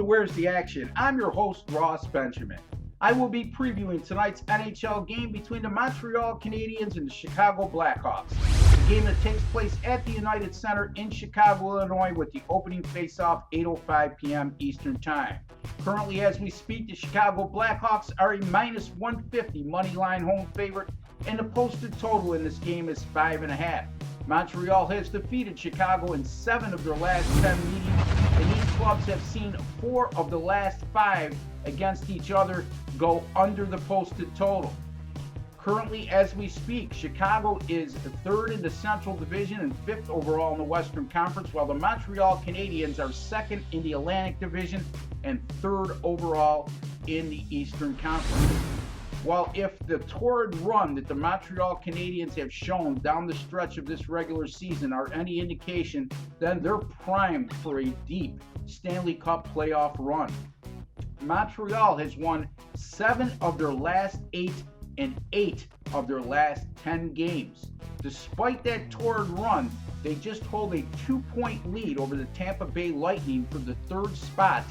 Where's the action? I'm your host, Ross Benjamin. I will be previewing tonight's NHL game between the Montreal Canadiens and the Chicago Blackhawks. The game that takes place at the United Center in Chicago, Illinois, with the opening face-off 8:05 p.m. Eastern Time. Currently, as we speak, the Chicago Blackhawks are a minus 150 money line home favorite, and the posted total in this game is 5.5. Montreal has defeated Chicago in 7 of their last 10 meetings, and these clubs have seen 4 of the last 5 against each other go under the posted total. Currently, as we speak, Chicago is 3rd in the Central Division and 5th overall in the Western Conference, while the Montreal Canadiens are 2nd in the Atlantic Division and 3rd overall in the Eastern Conference. While if the torrid run that the Montreal Canadiens have shown down the stretch of this regular season are any indication, then they're primed for a deep Stanley Cup playoff run. Montreal has won 7 of their last 8 and 8 of their last 10 games. Despite that torrid run, they just hold a 2-point lead over the Tampa Bay Lightning for the 3rd spot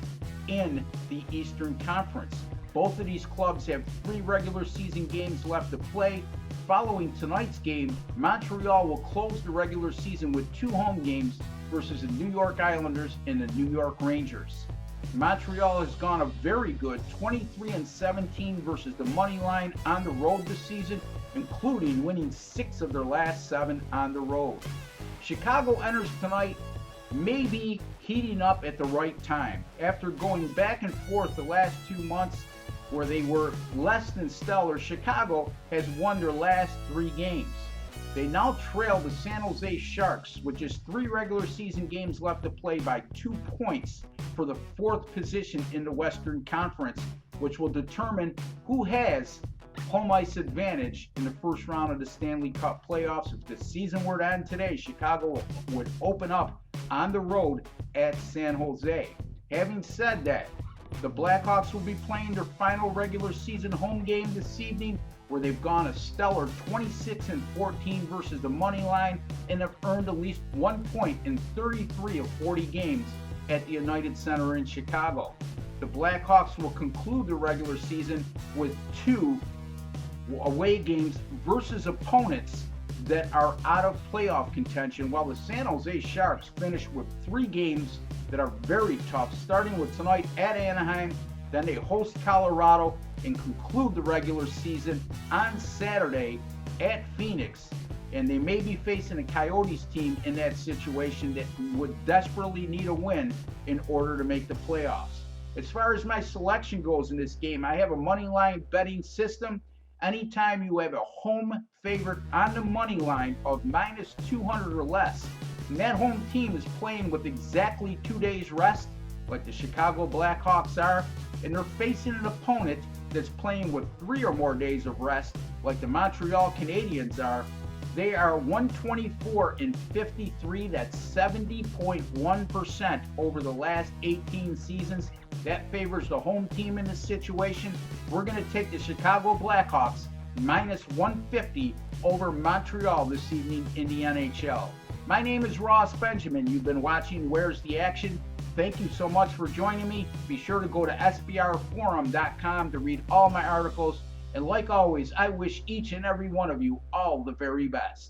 in the Eastern Conference. Both of these clubs have 3 regular season games left to play. Following tonight's game, Montreal will close the regular season with 2 home games versus the New York Islanders and the New York Rangers. Montreal has gone a very good 23-17 versus the money line on the road this season, including winning 6 of their last 7 on the road. Chicago enters tonight maybe heating up at the right time. After going back and forth the last 2 months where they were less than stellar, Chicago has won their last 3 games. They now trail the San Jose Sharks with just 3 regular season games left to play by 2 points for the 4th position in the Western Conference, which will determine who has home ice advantage in the first round of the Stanley Cup playoffs. If the season were to end today, Chicago would open up on the road at San Jose. Having said that, the Blackhawks will be playing their final regular season home game this evening, where they've gone a stellar 26-14 versus the money line and have earned at least 1 point in 33 of 40 games at the United Center in Chicago. The Blackhawks will conclude the regular season with 2 away games versus opponents that are out of playoff contention, while the San Jose Sharks finish with 3 games that are very tough, starting with tonight at Anaheim, then they host Colorado and conclude the regular season on Saturday at Phoenix. And they may be facing a Coyotes team in that situation that would desperately need a win in order to make the playoffs. As far as my selection goes in this game, I have a money line betting system. Anytime you have a home favorite on the money line of minus 200 or less, and that home team is playing with exactly 2 days rest, like the Chicago Blackhawks are, and they're facing an opponent that's playing with 3 or more days of rest, like the Montreal Canadiens are, they are 124-53. That's 70.1% over the last 18 seasons. That favors the home team in this situation. We're going to take the Chicago Blackhawks minus 150 over Montreal this evening in the NHL. My name is Ross Benjamin. You've been watching Where's the Action? Thank you so much for joining me. Be sure to go to sbrforum.com to read all my articles. And like always, I wish each and every one of you all the very best.